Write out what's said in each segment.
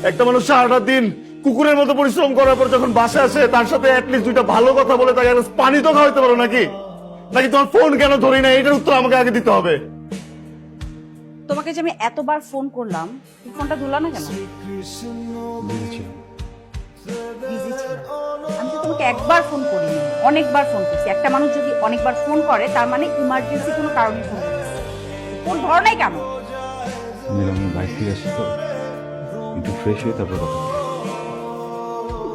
একটা মানুষ সারাটা দিন কুকুরের মতো পরিশ্রম করার পর যখন বাসায় আসে তার সাথে অ্যাটলিস্ট দুইটা ভালো কথা বলে তাকে একটা পানি তো খাওয়াইতে পারো নাকি? নাকি তোমার ফোন কেন ধরি না এটার উত্তর আমাকে আগে দিতে হবে। তোমাকে যে আমি এতবার ফোন করলাম, তুমি ফোনটা ধরলা না কেন? বিজি ছিল। আমি তো তোমাকে একবার ফোন করিনি, অনেকবার ফোন করছি। একটা মানুষ যদি অনেকবার ফোন করে তার মানে ইমার্জেন্সি কোনো কারণে ফোন করছে। ফোন ধরো নাই কেন? আমি বাইক থেকে আসি তো একটু ফ্রেশ হয়ে তারপর কথা বলবো।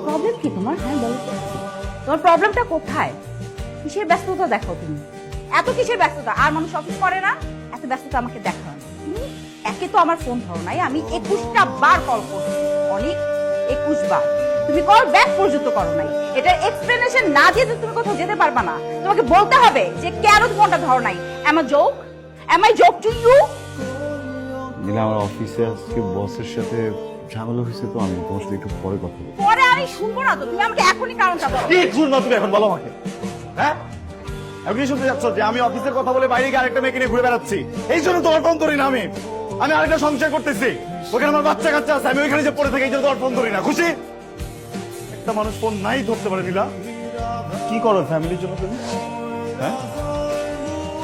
প্রবলেম কি তোমার? হ্যাঁ বলো, তোমার প্রবলেমটা কোথায়? কিসের ব্যস্ততা দেখো তুমি? এত কিসের ব্যস্ততা? আর মানুষ অফিস করে না? এত ব্যস্ততা আমাকে দেখা হয় না। তুমি একে তো আমার ফোন ধরো নাই, আমি 21টা বার কল করছি, অনেক 21 বার। তুমি কল ব্যাক পর্যন্ত করো নাই। এটার এক্সপ্লেনেশন না দিয়ে তুমি কোথাও যেতে পারবা না। তোমাকে বলতে হবে যে কেন তুমি ফোনটা ধরো নাই। Am a joke? Am I joke to you? Nila, আমার অফিসে আজকে বসের সাথে ঝামেলা হয়েছে, তো আমি তোমার সাথে একটু পরে কথা বলবো। পরে আমি শুনবো না তো, তুমি আমাকে এখনই কারণটা বলো। কি শুনবা তুমি এখন বলো আমাকে? হ্যাঁ, আমি কি শুনতে যাচ্ছ যে আমি অফিসের কথা বলে বাইরে গিয়ে আরেকটা মেয়েকে নিয়ে ঘুরে বেড়াচ্ছি? এই জন্য তোমার ফোন ধরি না। আমি আরেকটা সংসার করতেছি, ওখানে আমার বাচ্চা কাচ্চা আছে, আমি ওইখানে যে পড়ে থাকি, এই জন্য তোমার ফোন ধরি না। খুশি? একটা মানুষ ফোন নাই ধরতে পারে নীলা। কি করো ফ্যামিলির জন্য তুমি? হ্যাঁ,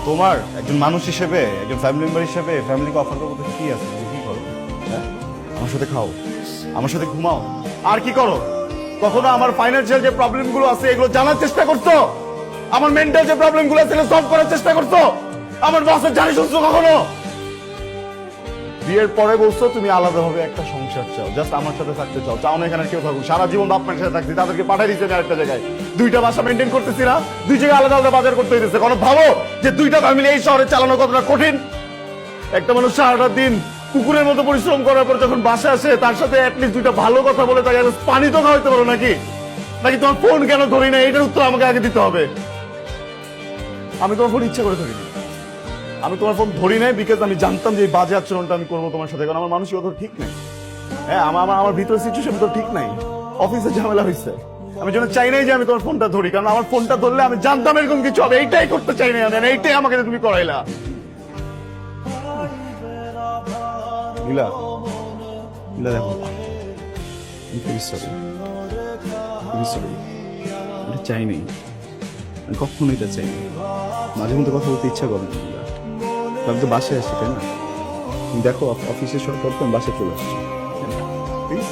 তোমার একজন মানুষ হিসেবে, একজন ফ্যামিলি মেম্বার হিসেবে ফ্যামিলিকে অফার করবো তো কি আছে? তুমি কি করো? হ্যাঁ, আমার সাথে খাও, আমার সাথে ঘুমাও, আর কি করো? কখনো আমার ফাইন্যান্সিয়াল যে প্রবলেম গুলো আছে এগুলো জানার চেষ্টা করছো? আমার মেন্টাল যে প্রবলেম গুলো আছে সলভ করার চেষ্টা করছো? আমার বসের জানি শুনছো কখনো? বিয়ের পরে বলছো তুমি আলাদাভাবে একটা সংসার চাও, জাস্ট আমার সাথে থাকতে চাও, চাও না এখানে কেউ থাকুক। সারা জীবন বাপ মায়ের সাথে থাকছি, তাদেরকে পাঠাই দিচ্ছে আমি আরেকটা জায়গায়। দুইটা বাসা মেনটেন করতেছি না, দুই জায়গায় আলাদা আলাদা বাজার করতে হইতেছে। কোনো ভাবো যে দুইটা ফ্যামিলি এই শহরে চালানো কতটা কঠিন? একটা মানুষ সারাটা দিন কুকুরের মতো পরিশ্রম করার পর যখন বাসায় আসে তার সাথে অ্যাটলিস্ট দুইটা ভালো কথা বলে তাকে একটা পানি তো খাওয়াইতে পারো নাকি? নাকি তোমার ফোন কেন ধরি না এটার উত্তর আমাকে আগে দিতে হবে। আমি তোমার ফোন ইচ্ছা করে ধরিনি। আমি তোমার ফোন ধরি নাই বিকজ আমি জানতাম যে এই বাজে আচরণটা আমি করবো তোমার সাথে, কারণ আমার মানসিকতা ঠিক নাই। হ্যাঁ, আমার ভিতরের সিচুয়েশন তো ঠিক নাই, অফিসে ঝামেলা হয়েছে। আমি জন্য চাই নাই যে আমি তোমার ফোনটা ধরি, কারণ আমার ফোনটা ধরলে আমি জানতাম এরকম কিছু হবে। এইটাই করতে চাই নাই আমি, এইটাই আমাকে তুমি করাইলা। নীলা, নীলা দেখো, খুবই সরি, খুবই সরি। এটা চাই নাই, আমি কখনো এটা চাই নাই। মাঝে মধ্যে কথা বলতে ইচ্ছা করে না। আমি তো বাসায় আসি, তাই না? দেখো অফিসের সব করতে আমি বাসায় চলে আসছি, প্লিজ।